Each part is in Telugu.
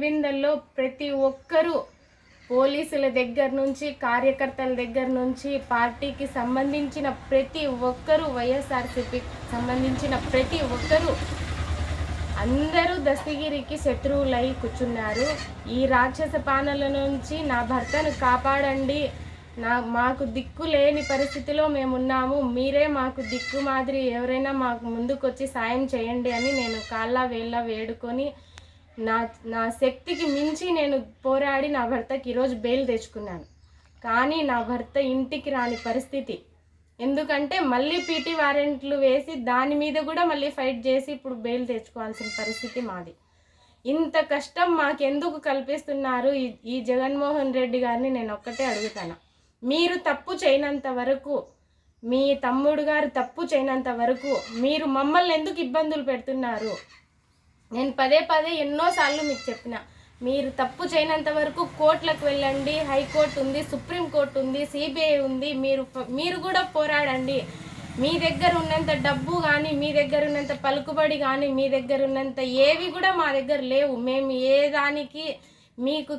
విందల్లో ప్రతి ఒక్కరూ పోలీసుల దగ్గర నుంచి కార్యకర్తల దగ్గర నుంచి పార్టీకి సంబంధించిన ప్రతి ఒక్కరూ వైఎస్ఆర్సీపీకి సంబంధించిన ప్రతి ఒక్కరూ అందరూ దస్తగిరికి శత్రువులై కూర్చున్నారు. ఈ రాక్షస పాలన నుంచి నా భర్తను కాపాడండి, మాకు దిక్కు లేని పరిస్థితిలో మేమున్నాము, మీరే మాకు దిక్కు మాదిరి ఎవరైనా మాకు ముందుకొచ్చి సాయం చేయండి అని నేను కాళ్ళ వేళ్ళ వేడుకొని నా శక్తికి మించి నేను పోరాడి నా భర్తకి ఈరోజు బెయిల్ తెచ్చుకున్నాను. కానీ నా భర్త ఇంటికి రాని పరిస్థితి. ఎందుకంటే మళ్ళీ పీటీ వారెంట్లు వేసి దాని మీద కూడా మళ్ళీ ఫైట్ చేసి ఇప్పుడు బెయిల్ తెచ్చుకోవాల్సిన పరిస్థితి మాది. ఇంత కష్టం మాకెందుకు కల్పిస్తున్నారు ఈ జగన్మోహన్ రెడ్డి గారిని నేను ఒక్కటే అడుగుతాను. మీరు తప్పు చేయనంత వరకు, మీ తమ్ముడు గారు తప్పు చేయనంత వరకు మీరు మమ్మల్ని ఎందుకు ఇబ్బందులు పెడుతున్నారు? నేను పదే ఎన్నోసార్లు మీకు చెప్పిన, మీరు తప్పు చేయనంత వరకు కోర్టులకు వెళ్ళండి, హైకోర్టు ఉంది, సుప్రీంకోర్టు ఉంది, సిబిఐ ఉంది, మీరు కూడా పోరాడండి. మీ దగ్గర ఉన్నంత డబ్బు కానీ, మీ దగ్గర ఉన్నంత పలుకుబడి కానీ, మీ దగ్గర ఉన్నంత ఏవి కూడా మా దగ్గర లేవు. మేము ఏ దానికి మీకు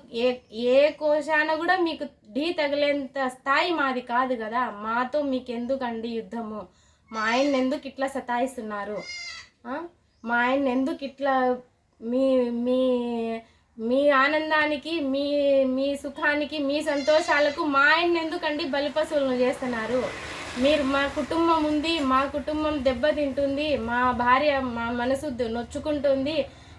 ఏ కోశాన కూడా మీకు ఢీ తగిలేంత స్థాయి మాది కాదు కదా. మాతో మీకు ఎందుకండి యుద్ధము? మా ఆయన్ని ఎందుకు ఇట్లా సతాయిస్తున్నారు? మా ఆయన్ని ఎందుకు ఇట్లా మీ మీ మీ ఆనందానికి, మీ సుఖానికి, మీ సంతోషాలకు మా ఆయన్ని ఎందుకండి బలిపశువులను చేస్తున్నారు? మీరు మా కుటుంబం ఉంది, మా కుటుంబం దెబ్బతింటుంది, మా భార్య మా మనసు నొచ్చుకుంటుంది,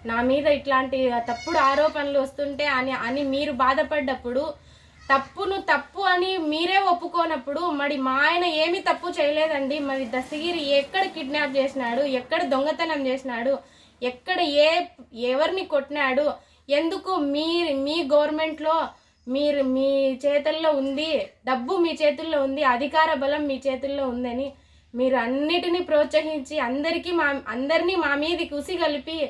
నా మీద ఇట్లాంటి తప్పుడు ఆరోపణలు వస్తుంటే అని మీరు బాధపడ్డప్పుడు, తప్పు అని మీరే ఒప్పుకోనప్పుడు, మరి మా ఆయన ఏమీ తప్పు చేయలేదండి, మరి దస్తగిరి ఎక్కడ కిడ్నాప్ చేసినాడు, ఎక్కడ దొంగతనం చేసినాడు, ఎక్కడ ఎవరిని కొట్టినాడు, ఎందుకు మీ గవర్నమెంట్లో మీ చేతుల్లో ఉంది, డబ్బు మీ చేతుల్లో ఉంది, అధికార బలం మీ చేతుల్లో ఉందని మీరు అన్నిటినీ ప్రోత్సహించి అందరినీ మా మీదకి ఉసిగలిపి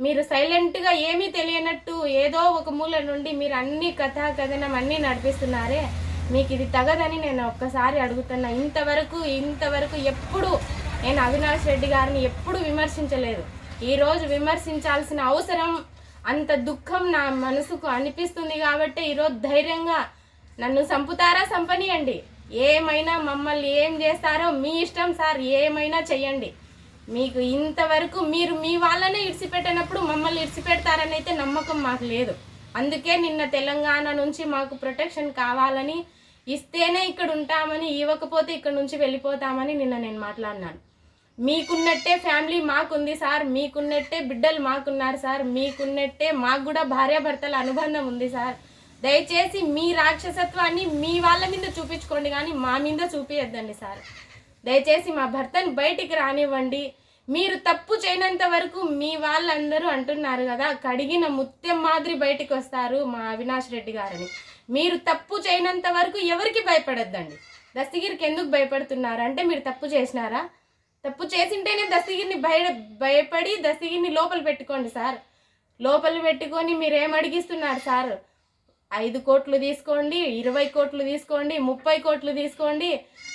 మీరు సైలెంట్గా ఏమీ తెలియనట్టు ఏదో ఒక మూల నుండి మీరు అన్ని కథనం అన్నీ నడిపిస్తున్నారే, మీకు ఇది తగదని నేను ఒక్కసారి అడుగుతున్నా. ఇంతవరకు ఎప్పుడు నేను అవినాష్ రెడ్డి గారిని ఎప్పుడు విమర్శించలేదు. ఈరోజు విమర్శించాల్సిన అవసరం, అంత దుఃఖం నా మనసుకు అనిపిస్తుంది కాబట్టి ఈరోజు ధైర్యంగా నన్ను చంపుతారా చంపనియండి, ఏమైనా మమ్మల్ని ఏం చేస్తారో మీ ఇష్టం సార్, ఏమైనా చెయ్యండి. మీకు ఇంతవరకు మీరు మీ వాళ్ళనే ఇడిచిపెట్టినప్పుడు మమ్మల్ని ఇడిచిపెడతారని అయితే నమ్మకం మాకు లేదు. అందుకే నిన్న తెలంగాణ నుంచి మాకు ప్రొటెక్షన్ కావాలని ఇస్తేనే ఇక్కడ ఉంటామని, ఇవ్వకపోతే ఇక్కడ నుంచి వెళ్ళిపోతామని నిన్న నేను మాట్లాడినాను. మీకున్నట్టే ఫ్యామిలీ మాకుంది సార్, మీకున్నట్టే బిడ్డలు మాకున్నారు సార్, మీకున్నట్టే మాకు కూడా భార్యాభర్తల అనుబంధం ఉంది సార్. దయచేసి మీ రాక్షసత్వాన్ని మీ వాళ్ళ మీద చూపించుకోండి కానీ మా మీద చూపించద్దండి సార్. దయచేసి మా భర్తను బయటికి రానివ్వండి. మీరు తప్పు చేయనంత వరకు మీ వాళ్ళందరూ అంటున్నారు కదా, కడిగిన ముత్యం మాదిరి బయటికి వస్తారు మా అవినాష్ రెడ్డి గారని. మీరు తప్పు చేయనంత వరకు ఎవరికి భయపడద్దండి. దస్తగిరికి ఎందుకు భయపడుతున్నారు అంటే, మీరు తప్పు చేసినారా? తప్పు చేసింటేనే దస్తగిరిని భయపడి దస్తగిరిని లోపల పెట్టుకోండి సార్. లోపల పెట్టుకొని మీరు ఏం అడిగిస్తున్నారు సార్? 5 కోట్లు తీసుకోండి, 20 కోట్లు తీసుకోండి, 30 కోట్లు తీసుకోండి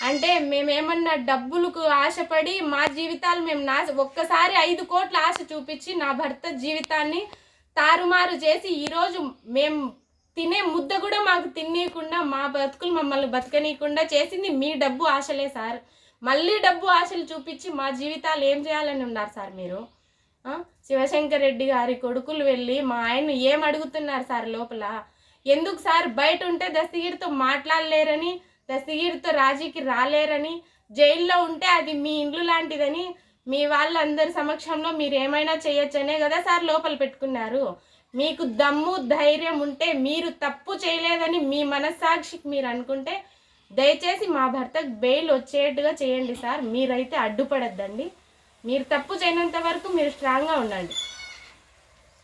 అంటే మేమేమన్నా డబ్బులకు ఆశపడి మా జీవితాలు మేము ఒక్కసారి 5 కోట్ల ఆశ చూపించి నా భర్త జీవితాన్ని తారుమారు చేసి ఈరోజు మేము తినే ముద్ద కూడా మాకు తినీయకుండా, మా బతుకులు మమ్మల్ని బతకనీయకుండా చేసింది మీ డబ్బు ఆశలే సార్. మళ్ళీ డబ్బు ఆశలు చూపించి మా జీవితాలు ఏం చేయాలని ఉన్నారు సార్ మీరు? శివశంకర్ రెడ్డి గారి కొడుకులు వెళ్ళి మా ఆయన్ని ఏం అడుగుతున్నారు సార్ లోపల? ఎందుకు సార్ బయట ఉంటే దస్తగిరితో మాట్లాడలేరని, దస్తగిరితో రాజీకి రాలేరని, జైల్లో ఉంటే అది మీ ఇండ్లు లాంటిదని మీ వాళ్ళందరి సమక్షంలో మీరు ఏమైనా చేయొచ్చనే కదా సార్ లోపల పెట్టుకున్నారు. మీకు దమ్ము ధైర్యం ఉంటే, మీరు తప్పు చేయలేదని మీ మనస్సాక్షికి మీరు అనుకుంటే దయచేసి మా భర్తకు బెయిల్ వచ్చేట్టుగా చేయండి సార్. మీరైతే అడ్డుపడద్దండి. మీరు తప్పు చేయనంత వరకు మీరు స్ట్రాంగ్గా ఉండండి.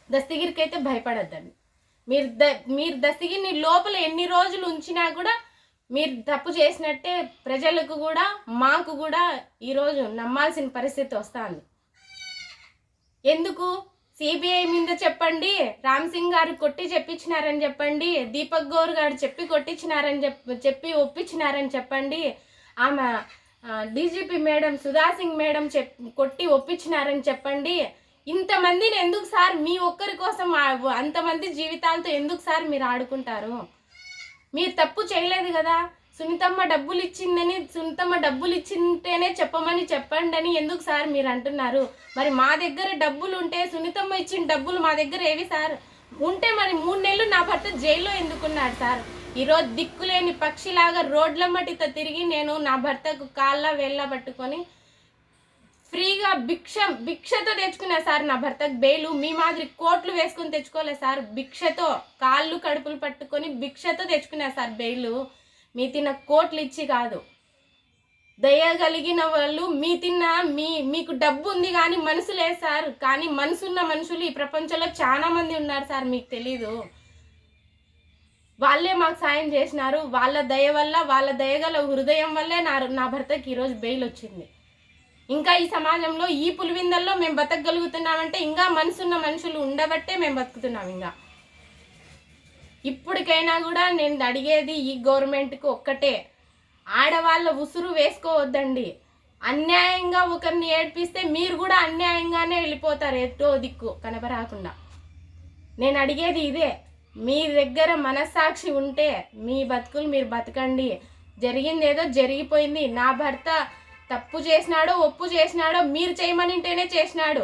దస్తగిరికి అయితే భయపడద్దండి. మీరు దస్తగిరిని లోపల ఎన్ని రోజులు ఉంచినా కూడా మీరు తప్పు చేసినట్టే ప్రజలకు కూడా మాకు కూడా ఈరోజు నమ్మాల్సిన పరిస్థితి వస్తుంది. ఎందుకు? సిబిఐ మీద చెప్పండి, రామ్ సింగ్ గారు కొట్టి చెప్పించినారని చెప్పండి, దీపక్ గౌర్ గారు చెప్పి కొట్టించినారని చెప్పి ఒప్పించినారని చెప్పండి, ఆమె DGP madam Sudha Singh madam కొట్టి ఒప్పించినారని చెప్పండి, ఇంతమందిని ఎందుకు సార్ మీ ఒక్కరి కోసం అంతమంది జీవితాలతో ఎందుకు సార్ మీరు ఆడుకుంటారు? మీరు తప్పు చేయలేదు కదా. సునీతమ్మ డబ్బులు ఇచ్చిందని, సునీతమ్మ డబ్బులు ఇచ్చింటేనే చెప్పమని చెప్పండి అని ఎందుకు సార్ మీరు అంటున్నారు? మరి మా దగ్గర డబ్బులు ఉంటే సునీతమ్మ ఇచ్చిన డబ్బులు మా దగ్గర ఏవి సార్? ఉంటే మరి 3 నెలలు నా భర్త జైల్లో ఎందుకున్నాడు సార్? ఈరోజు దిక్కులేని పక్షిలాగా రోడ్ల మట్టితో తిరిగి నేను నా భర్తకు కాళ్ళ వేళ్ళ పట్టుకొని ఫ్రీగా భిక్షతో తెచ్చుకున్నా సార్ నా భర్తకు బెయిలు. మీ మాదిరి కోట్లు వేసుకొని తెచ్చుకోలే సార్, భిక్షతో కాళ్ళు కడుపులు పట్టుకొని భిక్షతో తెచ్చుకున్నా సార్ బెయిలు. మీ తిన్న కోట్లు ఇచ్చి కాదు. దయగలిగిన వాళ్ళు మీకు డబ్బు ఉంది కానీ మనసు లేదు సార్. కానీ మనసున్న మనుషులు ఈ ప్రపంచంలో చాలా మంది ఉన్నారు సార్, మీకు తెలీదు. వాళ్ళే మాకు సాయం చేసినారు. వాళ్ళ దయ వల్ల, వాళ్ళ దయగల హృదయం వల్లే నా భర్తకి ఈరోజు బెయిల్ వచ్చింది. ఇంకా ఈ సమాజంలో ఈ పులివిందల్లో మేము బతకగలుగుతున్నామంటే ఇంకా మనసున్న మనుషులు ఉండబట్టే మేము బతుకుతున్నాం. ఇంకా ఇప్పటికైనా కూడా నేను అడిగేది ఈ గవర్నమెంట్కి ఒక్కటే, ఆడవాళ్ళ ఉసురు వేసుకోవద్దండి. అన్యాయంగా ఒకరిని ఏడ్పిస్తే మీరు కూడా అన్యాయంగానే వెళ్ళిపోతారు, ఎటో దిక్కు కనబరాకుండా. నేను అడిగేది ఇదే, మీ దగ్గర మనస్సాక్షి ఉంటే మీ బతుకులు మీరు బతకండి. జరిగింది ఏదో జరిగిపోయింది. నా భర్త తప్పు చేసినాడో ఒప్పు చేసినాడో మీరు చేయమనింటేనే చేసినాడు.